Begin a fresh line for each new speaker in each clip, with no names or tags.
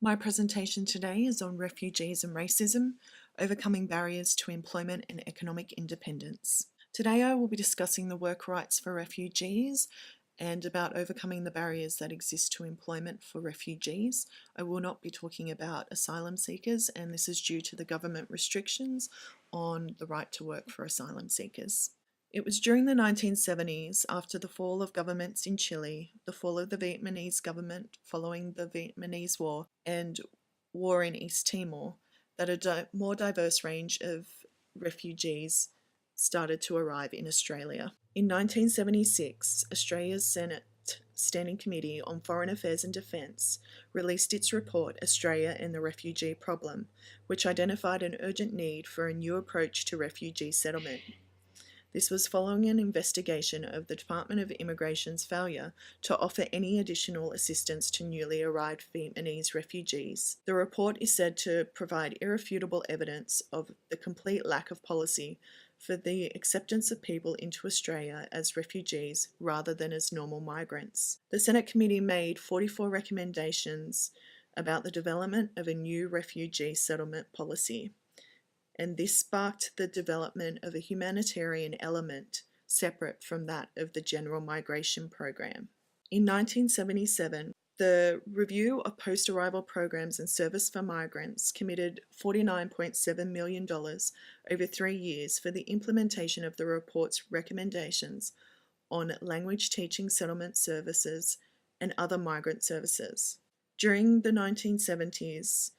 My presentation today is on refugees and racism, overcoming barriers to employment and economic independence. Today I will be discussing the work rights for refugees and about overcoming the barriers that exist to employment for refugees. I will not be talking about asylum seekers, and this is due to the government restrictions on the right to work for asylum seekers. It was during the 1970s, after the fall of governments in Chile, the fall of the Vietnamese government following the Vietnamese War, and war in East Timor, that a more diverse range of refugees started to arrive in Australia. In 1976, Australia's Senate Standing Committee on Foreign Affairs and Defence released its report, Australia and the Refugee Problem, which identified an urgent need for a new approach to refugee settlement. This was following an investigation of the Department of Immigration's failure to offer any additional assistance to newly arrived Vietnamese refugees. The report is said to provide irrefutable evidence of the complete lack of policy for the acceptance of people into Australia as refugees rather than as normal migrants. The Senate Committee made 44 recommendations about the development of a new refugee settlement policy, and this sparked the development of a humanitarian element separate from that of the general migration program. In 1977, the Review of Post-Arrival Programs and Service for Migrants committed $49.7 million over 3 years for the implementation of the report's recommendations on language teaching settlement services and other migrant services. During the 1970s,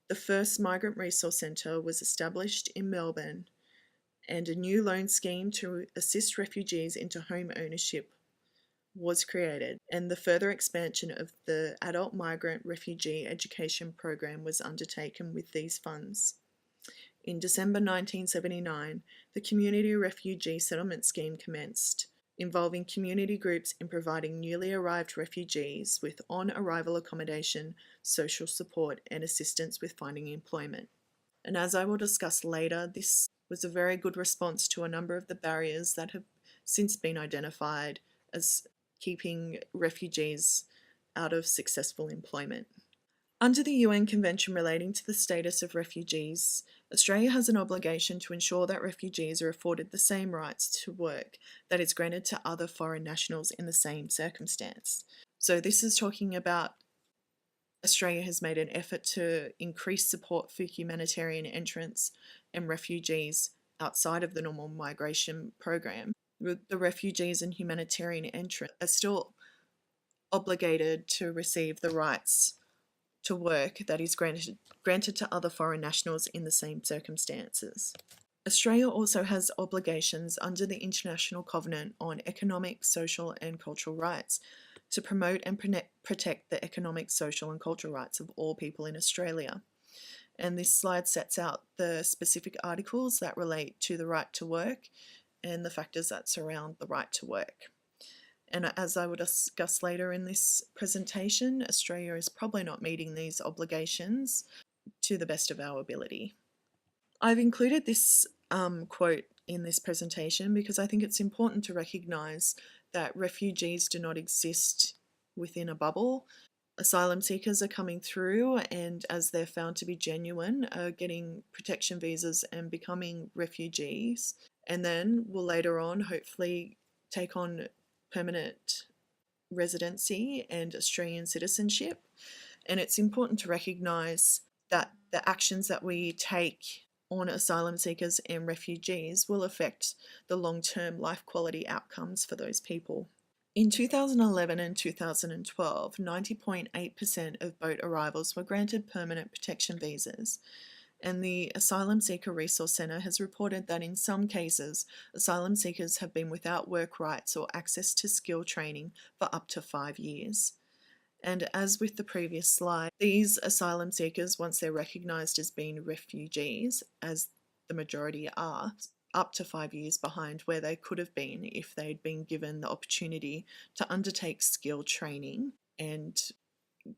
the first Migrant Resource Centre was established in Melbourne, and a new loan scheme to assist refugees into home ownership was created, and the further expansion of the Adult Migrant Refugee Education Program was undertaken with these funds. In December 1979, the Community Refugee Settlement Scheme commenced, involving community groups in providing newly arrived refugees with on-arrival accommodation, social support, and assistance with finding employment. And as I will discuss later, this was a very good response to a number of the barriers that have since been identified as keeping refugees out of successful employment. Under the UN Convention relating to the status of refugees, Australia has an obligation to ensure that refugees are afforded the same rights to work that is granted to other foreign nationals in the same circumstance. So this is talking about Australia has made an effort to increase support for humanitarian entrants and refugees outside of the normal migration program. The refugees and humanitarian entrants are still obligated to receive the rights to work that is granted to other foreign nationals in the same circumstances. Australia also has obligations under the International Covenant on Economic, Social and Cultural Rights to promote and protect the economic, social and cultural rights of all people in Australia. And this slide sets out the specific articles that relate to the right to work and the factors that surround the right to work. And as I will discuss later in this presentation, Australia is probably not meeting these obligations to the best of our ability. I've included this quote in this presentation because I think it's important to recognise that refugees do not exist within a bubble. Asylum seekers are coming through, and as they're found to be genuine, are getting protection visas and becoming refugees, and then will later on hopefully take on permanent residency and Australian citizenship. And it's important to recognise that the actions that we take on asylum seekers and refugees will affect the long-term life quality outcomes for those people. In 2011 and 2012, 90.8% of boat arrivals were granted permanent protection visas, and the Asylum Seeker Resource Centre has reported that in some cases, asylum seekers have been without work rights or access to skill training for up to 5 years. And as with the previous slide, these asylum seekers, once they're recognised as being refugees, as the majority are, up to 5 years behind where they could have been if they'd been given the opportunity to undertake skill training and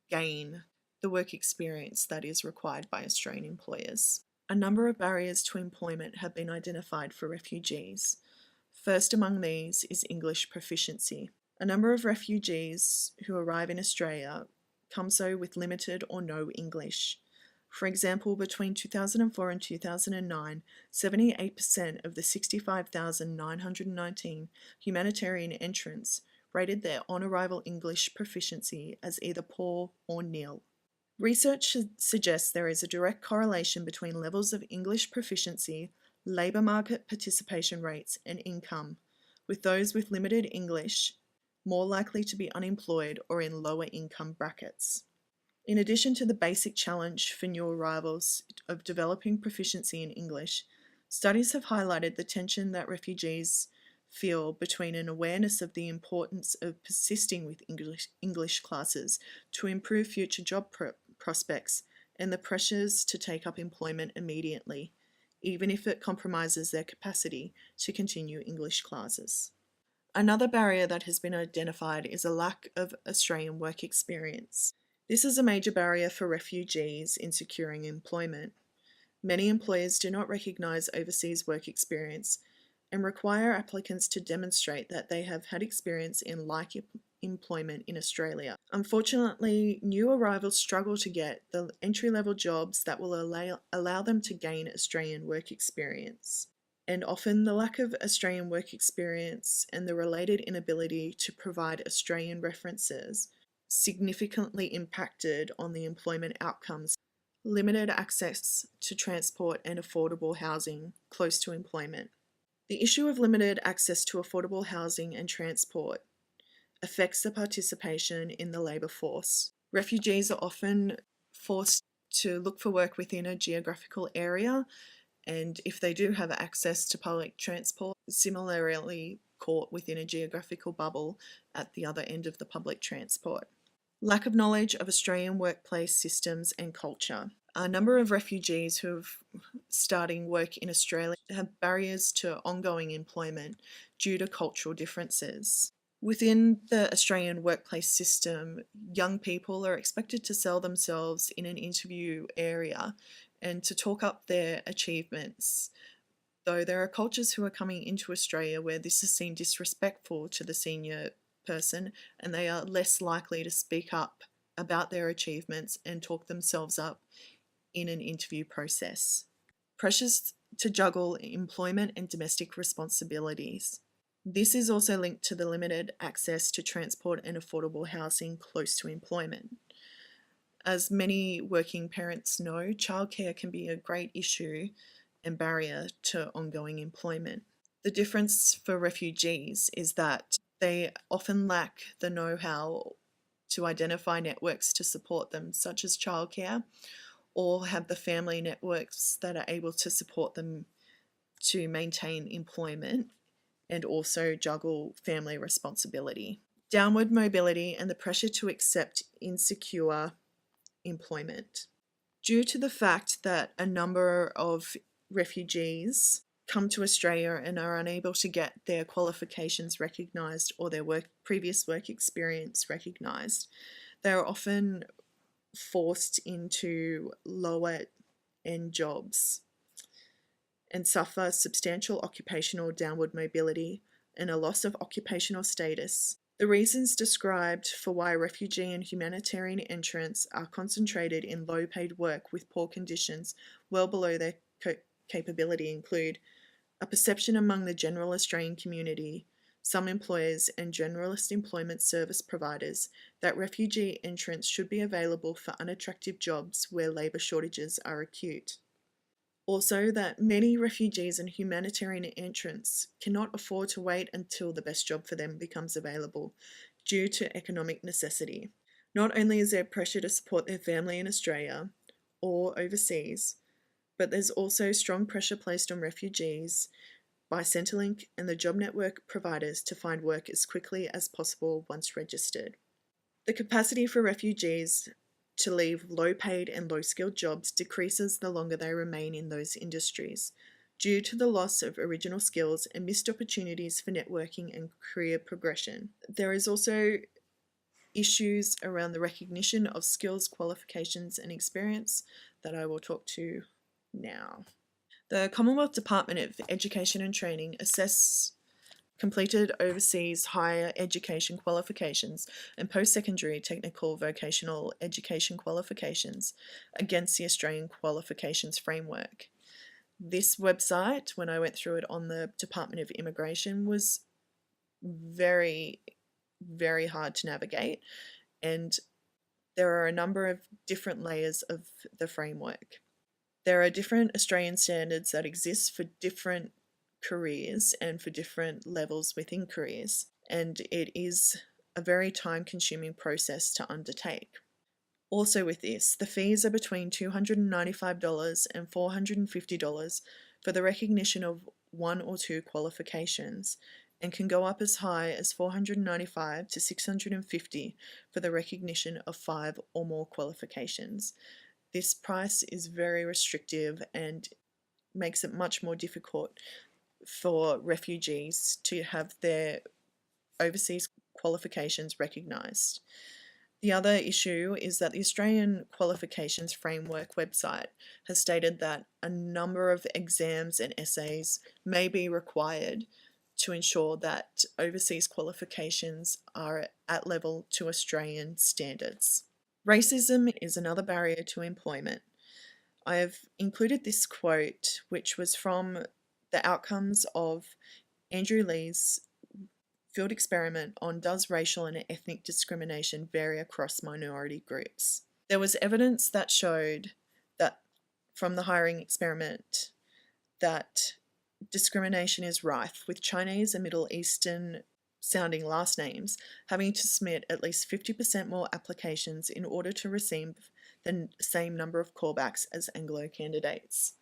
gain the work experience that is required by Australian employers. A number of barriers to employment have been identified for refugees. First among these is English proficiency. A number of refugees who arrive in Australia come so with limited or no English. For example, between 2004 and 2009, 78% of the 65,919 humanitarian entrants rated their on-arrival English proficiency as either poor or nil. Research suggests there is a direct correlation between levels of English proficiency, labour market participation rates, and income, with those with limited English more likely to be unemployed or in lower income brackets. In addition to the basic challenge for new arrivals of developing proficiency in English, studies have highlighted the tension that refugees feel between an awareness of the importance of persisting with English classes to improve future job prospects and the pressures to take up employment immediately, even if it compromises their capacity to continue English classes. Another barrier that has been identified is a lack of Australian work experience. This is a major barrier for refugees in securing employment. Many employers do not recognise overseas work experience and require applicants to demonstrate that they have had experience in like employment in Australia. Unfortunately, new arrivals struggle to get the entry-level jobs that will allow them to gain Australian work experience. And often the lack of Australian work experience and the related inability to provide Australian references significantly impacted on the employment outcomes. Limited access to transport and affordable housing close to employment. The issue of limited access to affordable housing and transport affects the participation in the labour force. Refugees are often forced to look for work within a geographical area, and if they do have access to public transport, similarly caught within a geographical bubble at the other end of the public transport. Lack of knowledge of Australian workplace systems and culture. A number of refugees who are starting work in Australia have barriers to ongoing employment due to cultural differences. Within the Australian workplace system, young people are expected to sell themselves in an interview area and to talk up their achievements, though there are cultures who are coming into Australia where this is seen disrespectful to the senior person and they are less likely to speak up about their achievements and talk themselves up in an interview process. Pressures to juggle employment and domestic responsibilities. This is also linked to the limited access to transport and affordable housing close to employment. As many working parents know, childcare can be a great issue and barrier to ongoing employment. The difference for refugees is that they often lack the know-how to identify networks to support them, such as childcare, or have the family networks that are able to support them to maintain employment and also juggle family responsibility. Downward mobility and the pressure to accept insecure employment. Due to the fact that a number of refugees come to Australia and are unable to get their qualifications recognised or their previous work experience recognised, they are often forced into lower end jobs and suffer substantial occupational downward mobility and a loss of occupational status. The reasons described for why refugee and humanitarian entrants are concentrated in low-paid work with poor conditions well below their capability include a perception among the general Australian community, some employers and generalist employment service providers that refugee entrants should be available for unattractive jobs where labour shortages are acute. Also, that many refugees and humanitarian entrants cannot afford to wait until the best job for them becomes available due to economic necessity. Not only is there pressure to support their family in Australia or overseas, but there's also strong pressure placed on refugees by Centrelink and the job network providers to find work as quickly as possible once registered. The capacity for refugees to leave low-paid and low-skilled jobs decreases the longer they remain in those industries, due to the loss of original skills and missed opportunities for networking and career progression. There is also issues around the recognition of skills, qualifications and experience that I will talk to now. The Commonwealth Department of Education and Training assess completed overseas higher education qualifications and post-secondary technical vocational education qualifications against the Australian qualifications framework. This website, when I went through it on the Department of Immigration, was very, very hard to navigate, and there are a number of different layers of the framework. There are different Australian standards that exist for different careers and for different levels within careers, and it is a very time-consuming process to undertake. Also with this, the fees are between $295 and $450 for the recognition of 1 or 2 qualifications, and can go up as high as $495 to $650 for the recognition of 5 or more qualifications. This price is very restrictive and makes it much more difficult for refugees to have their overseas qualifications recognised. The other issue is that the Australian Qualifications Framework website has stated that a number of exams and essays may be required to ensure that overseas qualifications are at level to Australian standards. Racism is another barrier to employment. I have included this quote, which was from the outcomes of Andrew Lee's field experiment on does racial and ethnic discrimination vary across minority groups. There was evidence that showed that from the hiring experiment that discrimination is rife, with Chinese and Middle Eastern sounding last names having to submit at least 50% more applications in order to receive the same number of callbacks as Anglo candidates.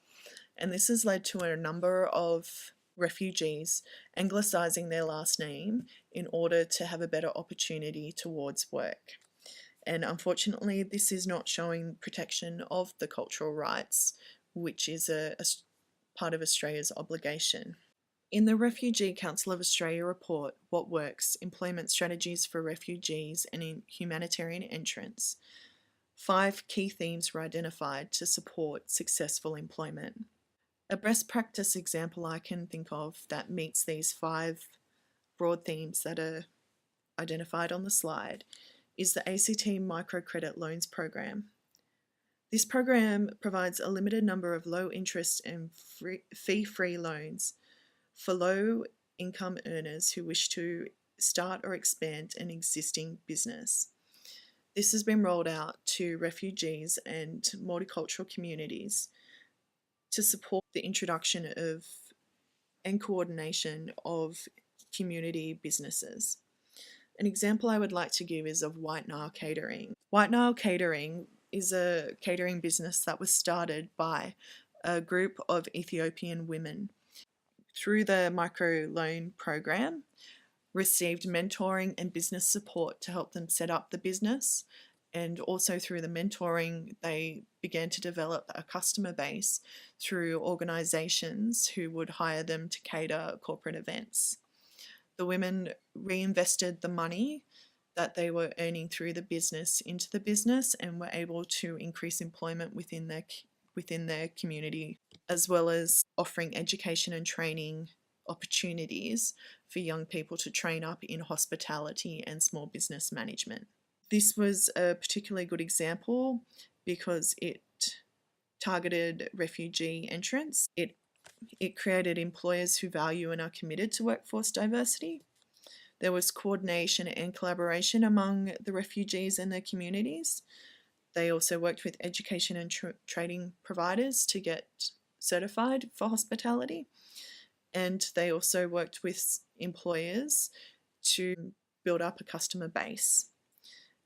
And this has led to a number of refugees anglicising their last name in order to have a better opportunity towards work. And unfortunately, this is not showing protection of the cultural rights, which is a part of Australia's obligation. In the Refugee Council of Australia report, What Works? Employment Strategies for Refugees and in Humanitarian Entrants, 5 key themes were identified to support successful employment. A best practice example I can think of that meets these 5 broad themes that are identified on the slide is the ACT Microcredit Loans Program. This program provides a limited number of low interest and fee-free loans for low income earners who wish to start or expand an existing business. This has been rolled out to refugees and multicultural communities to support the introduction of and coordination of community businesses. An example I would like to give is of White Nile Catering. White Nile Catering is a catering business that was started by a group of Ethiopian women. Through the microloan program, received mentoring and business support to help them set up the business, and also through the mentoring they began to develop a customer base through organisations who would hire them to cater corporate events. The women reinvested the money that they were earning through the business into the business and were able to increase employment within their community, as well as offering education and training opportunities for young people to train up in hospitality and small business management. This was a particularly good example because it targeted refugee entrants. It created employers who value and are committed to workforce diversity. There was coordination and collaboration among the refugees and their communities. They also worked with education and training providers to get certified for hospitality. And they also worked with employers to build up a customer base.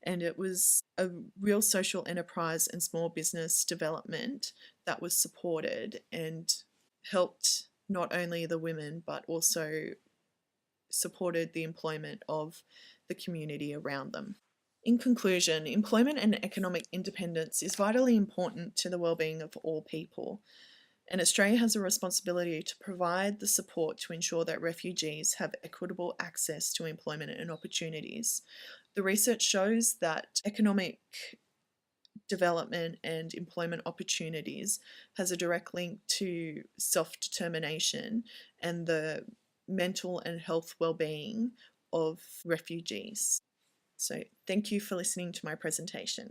And it was a real social enterprise and small business development that was supported and helped not only the women but also supported the employment of the community around them. In conclusion, employment and economic independence is vitally important to the well-being of all people, and Australia has a responsibility to provide the support to ensure that refugees have equitable access to employment and opportunities. The research shows that economic development and employment opportunities has a direct link to self-determination and the mental and health well-being of refugees. So thank you for listening to my presentation.